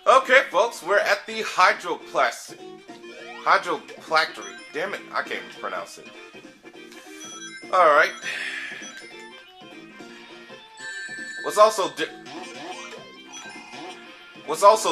Okay, folks, we're at the hydroplactory. Damn it, I can't even pronounce it. Alright. What's also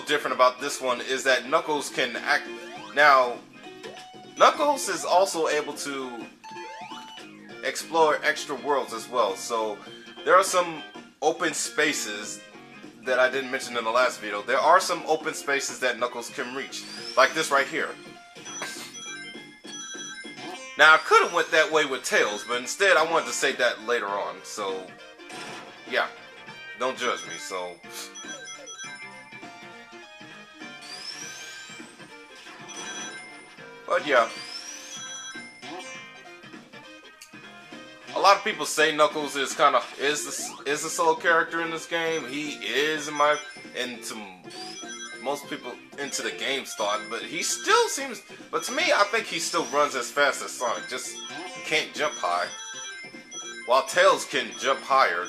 different about this one is that Knuckles can act... Now, Knuckles is also able to explore extra worlds as well, so there are some open spaces that I didn't mention in the last video. There are some open spaces that Knuckles can reach, like this right here. Now, I could have went that way with Tails, but instead I wanted to say that later on, so yeah, don't judge me, so... But yeah, a lot of people say Knuckles is a solo character in this game. He is into most people into the game's thought, but he still seems. But to me, I think he still runs as fast as Sonic. Just can't jump high, while Tails can jump higher.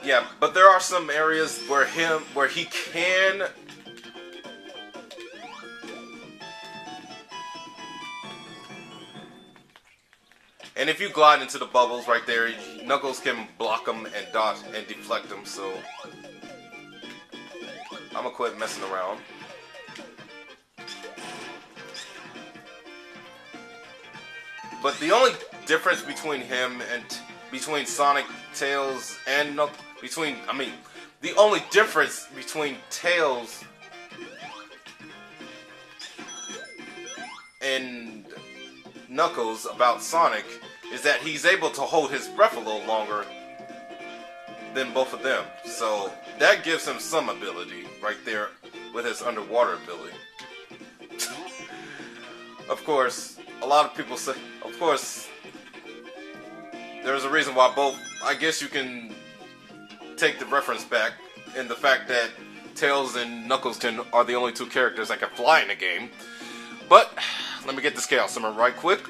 Yeah, but there are some areas where he can. And if you glide into the bubbles right there, Knuckles can block them and dodge and deflect them. So I'm gonna quit messing around. But the only difference between him and between Sonic, Tails, and Knuckles. The only difference between Tails and Knuckles about Sonic is that he's able to hold his breath a little longer than both of them. So that gives him some ability right there with his underwater ability. Of course, a lot of people say, of course, there's a reason why both, I guess you can take the reference back in the fact that Tails and Knuckles are the only two characters that can fly in the game. But let me get this Chaos Summon right quick.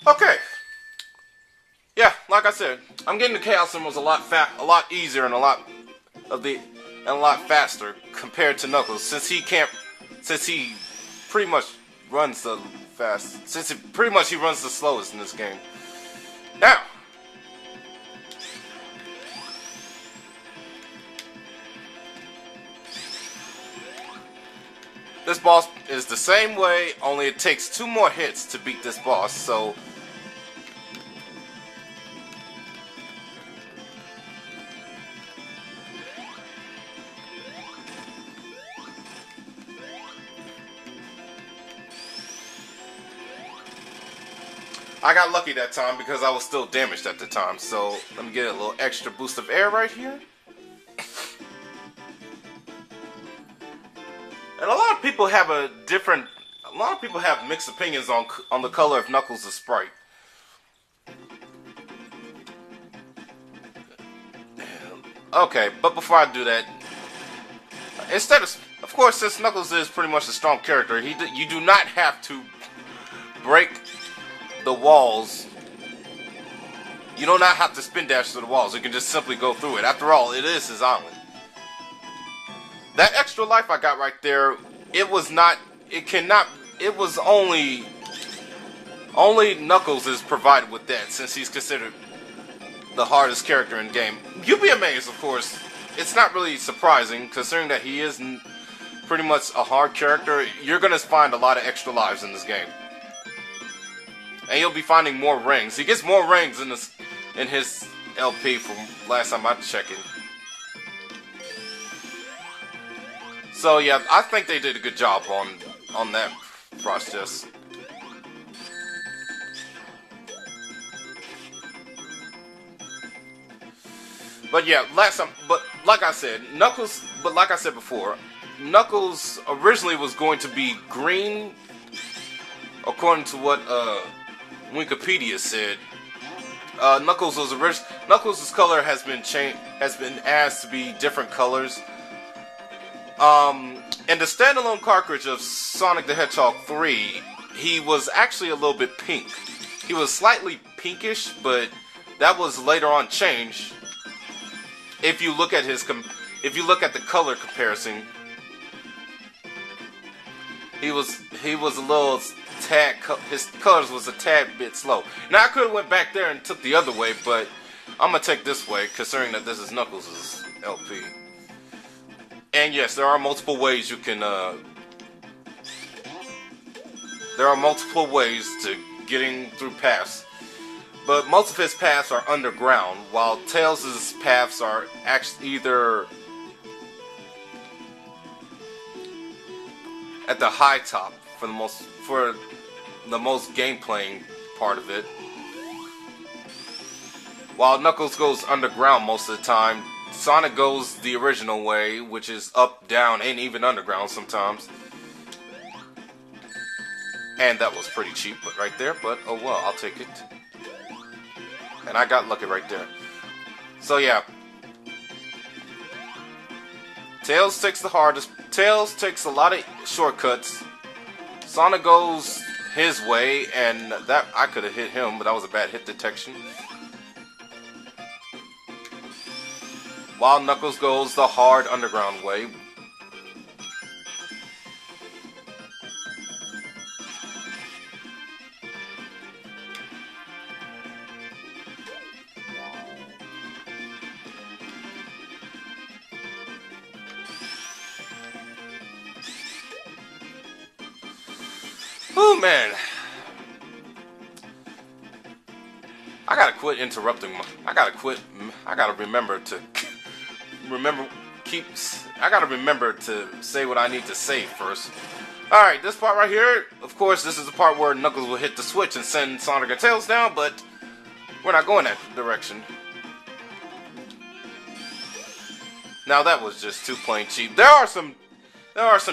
Okay. Yeah, like I said, I'm getting the Chaos Emeralds a lot easier and a lot faster compared to Knuckles, since he pretty much runs the slowest in this game. Now, this boss is the same way, only it takes 2 more hits to beat this boss, so I got lucky that time because I was still damaged at the time. So let me get a little extra boost of air right here. And a lot of people have mixed opinions on the color of Knuckles' sprite. Okay, but before I do that, of course, since Knuckles is pretty much a strong character, you do not have to break the walls. You do not have to spin dash through the walls. You can just simply go through it. After all, it is his island. That extra life I got right there, it was not, it cannot, it was only Knuckles is provided with that, since he's considered the hardest character in the game. You'd be amazed, of course. It's not really surprising, considering that he is pretty much a hard character. You're going to find a lot of extra lives in this game. And you'll be finding more rings. He gets more rings in his LP from last time I checked it. So yeah, I think they did a good job on that process. But yeah, like I said before, Knuckles originally was going to be green, according to what Wikipedia said. Knuckles' color has been asked to be different colors. In the standalone cartridge of Sonic the Hedgehog 3, he was actually a little bit pink. He was slightly pinkish, but that was later on changed. If you look at the color comparison, he was a little tad. His colors was a tad bit slow. Now I could have went back there and took the other way, but I'm gonna take this way, considering that this is Knuckles' LP. And yes, there are multiple ways you can. There are multiple ways to getting through paths. But most of his paths are underground, while Tails' paths are actually either at the high top for the most game playing part of it. While Knuckles goes underground most of the time, Sonic goes the original way, which is up, down, and even underground sometimes. And that was pretty cheap, but right there. But oh well, I'll take it. And I got lucky right there. So yeah. Tails takes the hardest. Tails takes a lot of shortcuts. Sonic goes his way, and that I could have hit him, but that was a bad hit detection. While Knuckles goes the hard underground way. Oh man, I gotta quit interrupting. I gotta remember to I gotta remember to say what I need to say first. All right, this part right here. Of course, this is the part where Knuckles will hit the switch and send Sonic and Tails down, but we're not going that direction. Now that was just too plain cheap. There are some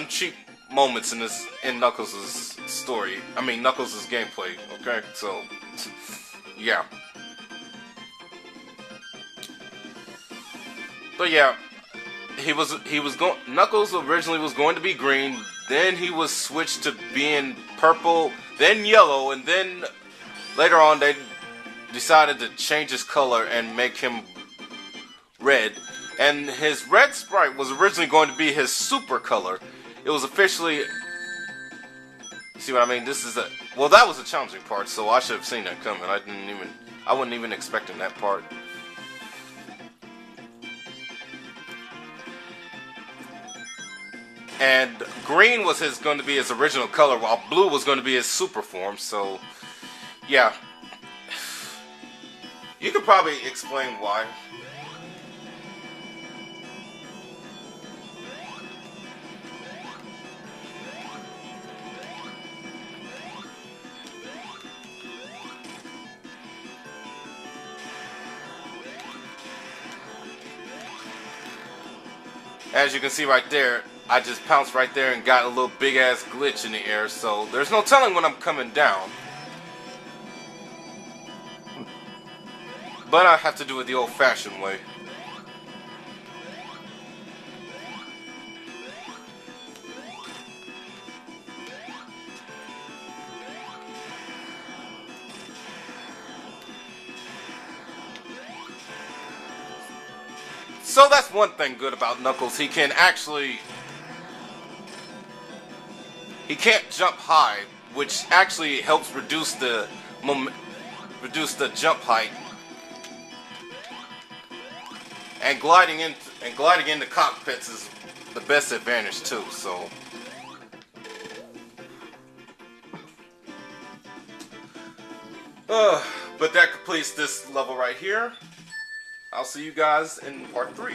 cheap moments in Knuckles' story. I mean Knuckles' gameplay. Okay, so yeah. But yeah, Knuckles originally was going to be green. Then he was switched to being purple, then yellow, and then later on they decided to change his color and make him red. And his red sprite was originally going to be his super color. It was officially... See what I mean? Well, that was a challenging part, so I should have seen that coming. I wasn't even expecting that part. And green was going to be his original color, while blue was going to be his super form. So, yeah. You could probably explain why. As you can see right there, I just pounced right there and got a little big ass glitch in the air, so there's no telling when I'm coming down. But I have to do it the old-fashioned way. So that's one thing good about Knuckles. He can actually... He can't jump high, which actually helps reduce the jump height. And gliding into cockpits is the best advantage too. So, but that completes this level right here. I'll see you guys in part 3.